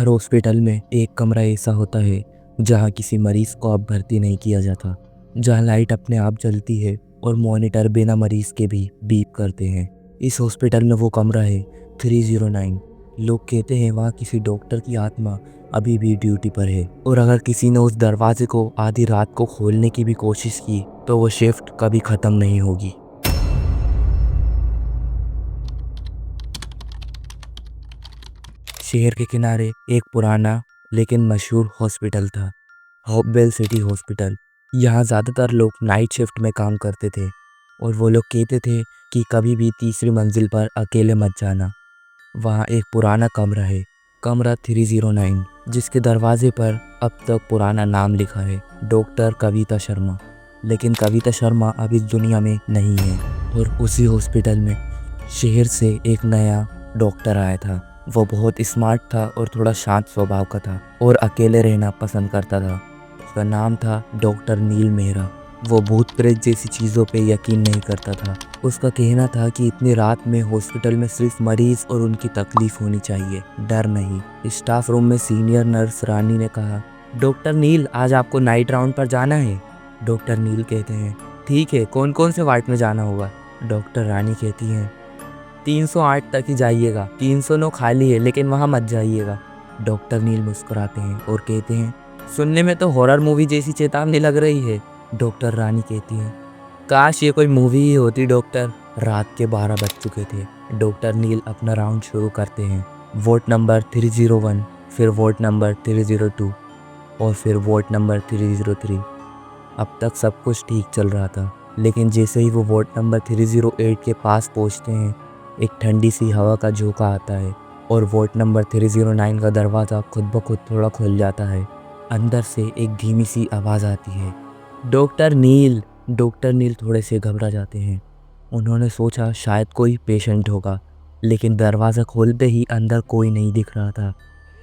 हर hospital में एक कमरा ऐसा होता है जहां किसी मरीज को अब भर्ती नहीं किया जाता, जहां लाइट अपने आप जलती है और मॉनिटर बिना मरीज के भी बीप करते हैं। इस हॉस्पिटल में वो कमरा है 309। लोग कहते हैं वहाँ किसी डॉक्टर की आत्मा अभी भी ड्यूटी पर है, और अगर किसी ने उस दरवाजे को आधी रात को खोलने की भी कोशिश की तो वो शिफ्ट कभी ख़त्म नहीं होगी। शहर के किनारे एक पुराना लेकिन मशहूर हॉस्पिटल था, होपवेल सिटी हॉस्पिटल। यहाँ ज़्यादातर लोग नाइट शिफ्ट में काम करते थे, और वो लोग कहते थे कि कभी भी तीसरी मंजिल पर अकेले मत जाना। वहाँ एक पुराना कमरा है, कमरा 309, जिसके दरवाजे पर अब तक पुराना नाम लिखा है, डॉक्टर कविता शर्मा। लेकिन कविता शर्मा अब इस दुनिया में नहीं है। और उसी हॉस्पिटल में शहर से एक नया डॉक्टर आया था। वो बहुत स्मार्ट था और थोड़ा शांत स्वभाव का था, और अकेले रहना पसंद करता था। उसका नाम था डॉक्टर नील मेहरा। वो भूत प्रेत जैसी चीज़ों पे यकीन नहीं करता था। उसका कहना था कि इतनी रात में हॉस्पिटल में सिर्फ मरीज और उनकी तकलीफ होनी चाहिए, डर नहीं। स्टाफ रूम में सीनियर नर्स रानी ने कहा, डॉक्टर नील, आज आपको नाइट राउंड पर जाना है। डॉक्टर नील कहते हैं, ठीक है, कौन कौन से वार्ड में जाना होगा? डॉक्टर रानी कहती हैं, 308 तक ही जाइएगा, 309 खाली है, लेकिन वहाँ मत जाइएगा। डॉक्टर नील मुस्कुराते हैं और कहते हैं, सुनने में तो हॉरर मूवी जैसी चेतावनी लग रही है। डॉक्टर रानी कहती है, काश ये कोई मूवी ही होती डॉक्टर। रात के 12 बज चुके थे। डॉक्टर नील अपना राउंड शुरू करते हैं। वार्ड नंबर 301, फिर वार्ड नंबर 302, और फिर वार्ड नंबर 303। अब तक सब कुछ ठीक चल रहा था, लेकिन जैसे ही वो वार्ड नंबर 308 के पास पहुंचते हैं, एक ठंडी सी हवा का झोंका आता है, और वार्ड नंबर 309 का दरवाज़ा खुद ब खुद थोड़ा खुल जाता है। अंदर से एक धीमी सी आवाज़ आती है, डॉक्टर नील। डॉक्टर नील थोड़े से घबरा जाते हैं। उन्होंने सोचा शायद कोई पेशेंट होगा, लेकिन दरवाज़ा खोलते ही अंदर कोई नहीं दिख रहा था।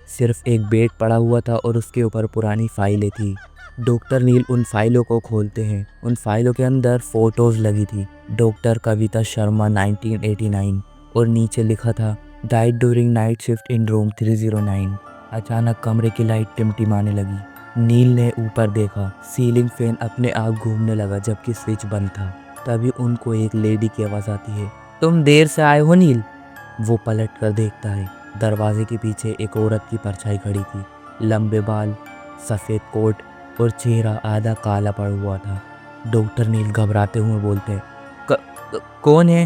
सिर्फ एक बेड पड़ा हुआ था और उसके ऊपर पुरानी फाइलें थी। डॉक्टर नील उन फाइलों को खोलते हैं। उन फाइलों के अंदर फ़ोटोज़ लगी थी, डॉक्टर कविता शर्मा 1989, और नीचे लिखा था, died during night shift in room 309। अचानक कमरे की लाइट टिमटिमाने लगी। नील ने ऊपर देखा, सीलिंग फैन अपने आप घूमने लगा जबकि स्विच बंद था। तभी उनको एक लेडी की आवाज़ आती है, तुम देर से आए हो नील? वो पलट कर देखता है। दरवाजे के पीछे एक औरत की परछाई खड़ी थी। लंबे बाल, सफ़ेद कोट और चेहरा आधा काला पड़ा हुआ था। डॉक्टर नील घबराते हुए बोलते हैं, कौन है?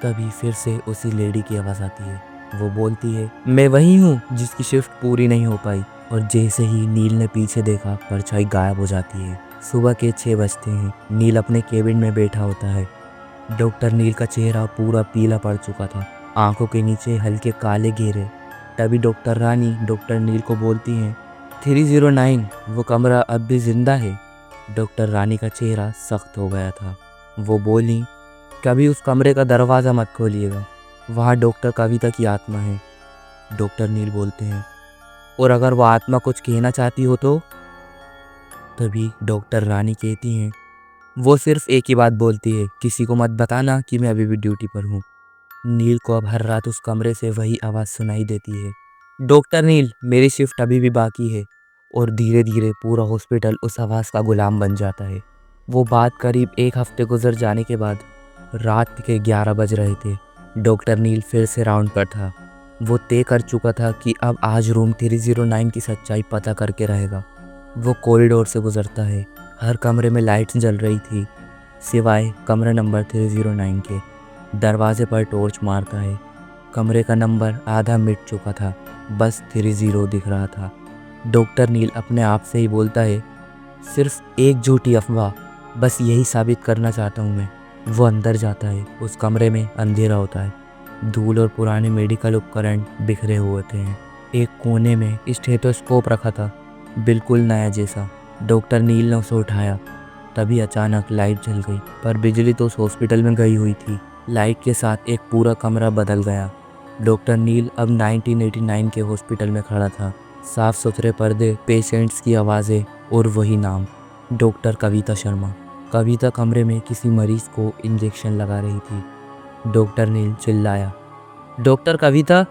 तभी फिर से उसी लेडी की आवाज़ आती है। वो बोलती है, मैं वही हूँ जिसकी शिफ्ट पूरी नहीं हो पाई। और जैसे ही नील ने पीछे देखा, परछाई गायब हो जाती है। सुबह के 6 बजते हैं। नील अपने केबिन में बैठा होता है। डॉक्टर नील का चेहरा पूरा पीला पड़ चुका था, आंखों के नीचे हल्के काले घेरे। तभी डॉक्टर रानी डॉक्टर नील को बोलती हैं, 309, वो कमरा अब भी जिंदा है? डॉक्टर रानी का चेहरा सख्त हो गया था। वो बोली, कभी उस कमरे का दरवाज़ा मत खोलिएगा, वहाँ डॉक्टर कविता की आत्मा है। डॉक्टर नील बोलते हैं, और अगर वो आत्मा कुछ कहना चाहती हो तो? तभी डॉक्टर रानी कहती हैं, वो सिर्फ एक ही बात बोलती है, किसी को मत बताना कि मैं अभी भी ड्यूटी पर हूँ। नील को अब हर रात उस कमरे से वही आवाज़ सुनाई देती है, डॉक्टर नील, मेरी शिफ्ट अभी भी बाकी है। और धीरे धीरे पूरा हॉस्पिटल उस आवाज़ का गुलाम बन जाता है। वो बात करीब 1 हफ्ते गुजर जाने के बाद रात के 11 बज रहे थे। डॉक्टर नील फिर से राउंड पर था। वो तय कर चुका था कि अब आज रूम 309 की सच्चाई पता करके रहेगा। वो कॉरिडोर से गुजरता है। हर कमरे में लाइट्स जल रही थी, सिवाय कमरे नंबर 309 के। दरवाजे पर टॉर्च मारता है। कमरे का नंबर आधा मिट चुका था, बस 30 दिख रहा था। डॉक्टर नील अपने आप से ही बोलता है, सिर्फ एक झूठी अफवाह, बस यही साबित करना चाहता हूँ मैं। वो अंदर जाता है। उस कमरे में अंधेरा होता है। धूल और पुराने मेडिकल उपकरण बिखरे हुए थे। एक कोने में स्टेथोस्कोप रखा था, बिल्कुल नया जैसा। डॉक्टर नील ने उसे उठाया। तभी अचानक लाइट जल गई, पर बिजली तो उस हॉस्पिटल में गई हुई थी। लाइट के साथ एक पूरा कमरा बदल गया। डॉक्टर नील अब 1989 के हॉस्पिटल में खड़ा था। साफ सुथरे पर्दे, पेशेंट्स की आवाज़ें और वही नाम, डॉक्टर कविता शर्मा। कविता कमरे में किसी मरीज को इंजेक्शन लगा रही थी। डॉक्टर नील चिल्लाया, डॉक्टर कविता,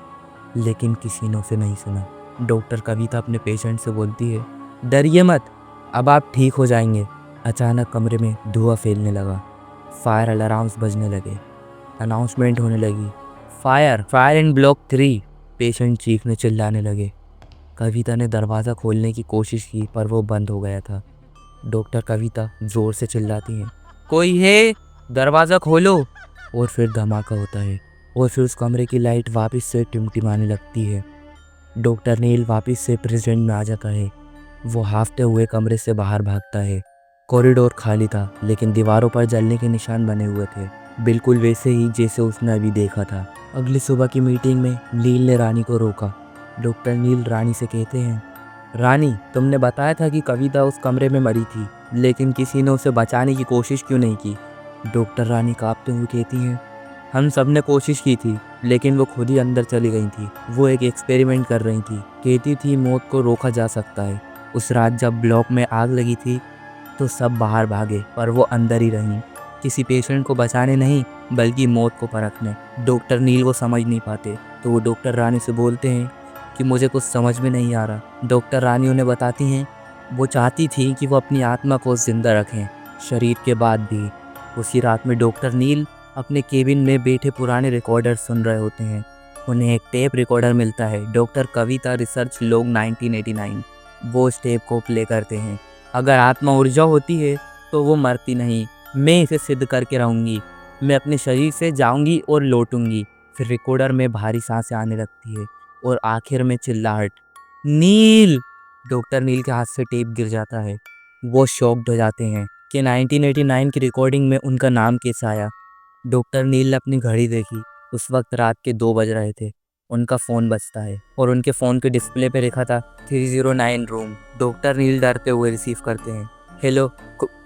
लेकिन किसी ने उसे नहीं सुना। डॉक्टर कविता अपने पेशेंट से बोलती है, डरिए मत, अब आप ठीक हो जाएंगे। अचानक कमरे में धुआं फैलने लगा, फायर अलार्म्स बजने लगे, अनाउंसमेंट होने लगी, fire fire in block 3। Patient चीखने चिल्लाने लगे। कविता ने दरवाज़ा खोलने की कोशिश की पर वो बंद हो गया था। डॉक्टर कविता जोर से चिल्लाती हैं, कोई है, दरवाज़ा खोलो। और फिर धमाका होता है और फिर उस कमरे की लाइट वापस से टिमटिमाने लगती है। डॉक्टर नील वापस से प्रेजेंट में आ जाता है। वो हाफते हुए कमरे से बाहर भागता है। कॉरिडोर खाली था लेकिन दीवारों पर जलने के निशान बने हुए थे, बिल्कुल वैसे ही जैसे उसने अभी देखा था। अगली सुबह की मीटिंग में नील ने रानी को रोका। डॉक्टर नील रानी से कहते हैं, रानी, तुमने बताया था कि कविता उस कमरे में मरी थी, लेकिन किसी ने उसे बचाने की कोशिश क्यों नहीं की? डॉक्टर रानी कांपते हुए कहती हैं, हम सब ने कोशिश की थी लेकिन वो खुद ही अंदर चली गई थी। वो एक एक्सपेरिमेंट कर रही थी, कहती थी मौत को रोका जा सकता है। उस रात जब ब्लॉक में आग लगी थी तो सब बाहर भागे पर वो अंदर ही रहीं, किसी पेशेंट को बचाने नहीं बल्कि मौत को परखने। डॉक्टर नील वो समझ नहीं पाते तो वो डॉक्टर रानी से बोलते हैं कि मुझे कुछ समझ में नहीं आ रहा। डॉक्टर रानी उन्हें बताती हैं वो चाहती थी कि वो अपनी आत्मा को जिंदा रखें शरीर के बाद भी। उसी रात में डॉक्टर नील अपने केबिन में बैठे पुराने रिकॉर्डर सुन रहे होते हैं। उन्हें एक टेप रिकॉर्डर मिलता है, डॉक्टर कविता रिसर्च लॉग 1989। वो उस टेप को प्ले करते हैं। अगर आत्मा ऊर्जा होती है तो वो मरती नहीं, मैं इसे सिद्ध करके रहूँगी, मैं अपने शरीर से जाऊँगी और लौटूंगी। फिर रिकॉर्डर में भारी सांसें आने लगती है और आखिर में चिल्लाहट, नील। डॉक्टर नील के हाथ से टेप गिर जाता है। वो शॉक्ड हो जाते हैं कि 1989 की रिकॉर्डिंग में उनका नाम कैसे आया। डॉक्टर नील ने अपनी घड़ी देखी, उस वक्त रात के 2 बज रहे थे। उनका फ़ोन बजता है और उनके फ़ोन के डिस्प्ले पे लिखा था 309 रूम। डॉक्टर नील डरते हुए रिसीव करते हैं। हेलो,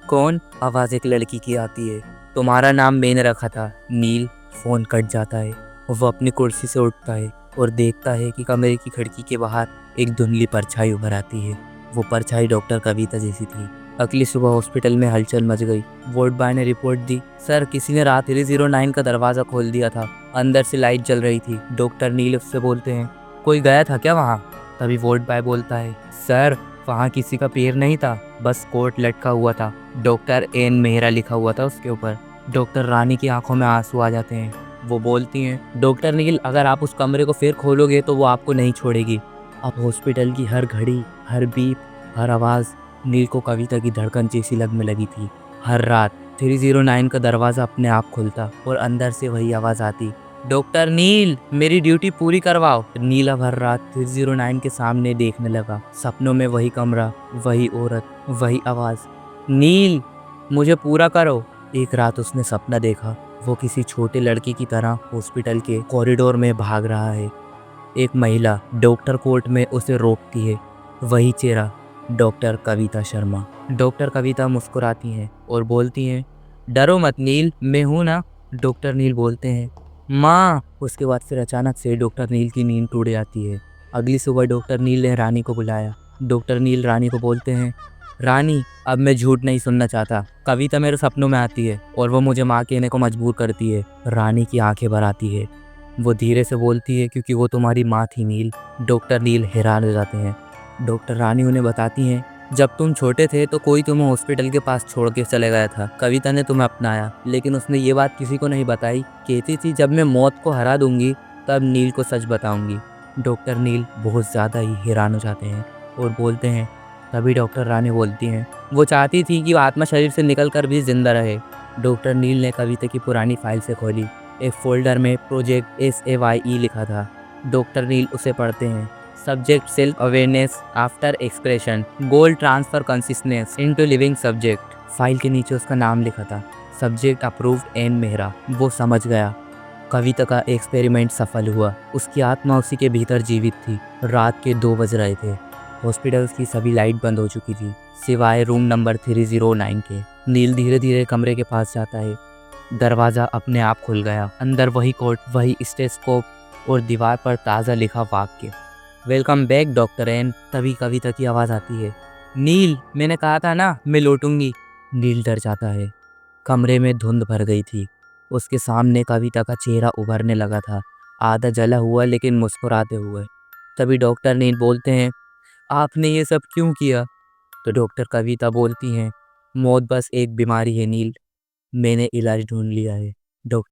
कौन? आवाज़ एक लड़की की आती है। तुम्हारा नाम मैंने रखा था। नील। फ़ोन कट जाता है और वो अपनी कुर्सी से उठता है और देखता है कि कमरे की खिड़की के बाहर एक धुंधली परछाई उभर आती है। वो परछाई डॉक्टर कविता जैसी थी। अगली सुबह हॉस्पिटल में हलचल मच गई। वार्ड बॉय ने रिपोर्ट दी, सर किसी ने रात 309 का दरवाज़ा खोल दिया था, अंदर से लाइट जल रही थी। डॉक्टर नील उससे बोलते हैं, कोई गया था क्या वहाँ? तभी वार्ड बॉय बोलता है, सर वहाँ किसी का पैर नहीं था, बस कोट लटका हुआ था, डॉक्टर एन मेहरा लिखा हुआ था उसके ऊपर। डॉक्टर रानी की आंखों में आंसू आ जाते हैं। वो बोलती हैं, डॉक्टर नील अगर आप उस कमरे को फिर खोलोगे तो वो आपको नहीं छोड़ेगी। अब हॉस्पिटल की हर घड़ी, हर बीप, हर आवाज़ नील को कविता की धड़कन जैसी लगने लगी थी। हर रात 309 का दरवाज़ा अपने आप खुलता और अंदर से वही आवाज़ आती, डॉक्टर नील मेरी ड्यूटी पूरी करवाओ। नील अब हर रात 309 के सामने देखने लगा, सपनों में वही कमरा, वही औरत, वही आवाज़, नील मुझे पूरा करो। एक रात उसने सपना देखा, वो किसी छोटे लड़के की तरह हॉस्पिटल के कॉरिडोर में भाग रहा है। एक महिला डॉक्टर कोर्ट में उसे रोकती है, वही चेहरा, डॉक्टर कविता शर्मा। डॉक्टर कविता मुस्कुराती हैं और बोलती हैं, डरो मत नील, मैं हूँ ना। डॉक्टर नील बोलते हैं, माँ। उसके बाद फिर अचानक से डॉक्टर नील की नींद टूट जाती है। अगली सुबह डॉक्टर नील ने रानी को बुलाया। डॉक्टर नील रानी को बोलते हैं, रानी अब मैं झूठ नहीं सुनना चाहता, कविता मेरे सपनों में आती है और वो मुझे माँ कहने को मजबूर करती है। रानी की आंखें भर आती है। वो धीरे से बोलती है, क्योंकि वो तुम्हारी माँ थी नील। डॉक्टर नील हैरान हो जाते हैं। डॉक्टर रानी उन्हें बताती हैं, जब तुम छोटे थे तो कोई तुम्हें हॉस्पिटल के पास छोड़ के चले गया था, कविता ने तुम्हें अपनाया, लेकिन उसने ये बात किसी को नहीं बताई। कहती थी जब मैं मौत को हरा दूंगी तब नील को सच बताऊंगी। डॉक्टर नील बहुत ज़्यादा ही हैरान हो जाते हैं और बोलते हैं, तभी डॉक्टर रानी बोलती हैं, वो चाहती थी कि वो आत्मा शरीर से निकल कर भी जिंदा रहे। डॉक्टर नील ने कविता की पुरानी फाइल से खोली। एक फोल्डर में प्रोजेक्ट SAYE लिखा था। डॉक्टर नील उसे पढ़ते हैं। Subject self awareness after expression, goal transfer consistence into living subject. File के नीचे उसका नाम लिखा था, सब्जेक्ट अप्रूव्ड एन मेहरा। वो समझ गया, कविता का एक्सपेरिमेंट सफल हुआ। उसकी आत्मा उसी के भीतर जीवित थी। रात के 2 बज रहे थे। हॉस्पिटल की सभी लाइट बंद हो चुकी थी सिवाय रूम नंबर 309 के। नील धीरे धीरे कमरे के पास जाता है। दरवाज़ा अपने आप खुल गया। अंदर वही कोट, वही स्टेथोस्कोप और दीवार पर ताज़ा लिखा वाक्य, वेलकम बैक डॉक्टर एन। तभी कविता की आवाज़ आती है, नील मैंने कहा था ना मैं लौटूंगी। नील डर जाता है। कमरे में धुंध भर गई थी। उसके सामने कविता का चेहरा उभरने लगा था, आधा जला हुआ लेकिन मुस्कुराते हुए। तभी डॉक्टर नील बोलते हैं, आपने ये सब क्यों किया? तो डॉक्टर कविता बोलती हैं, मौत बस एक बीमारी है नील, मैंने इलाज ढूंढ लिया है। डॉक्टर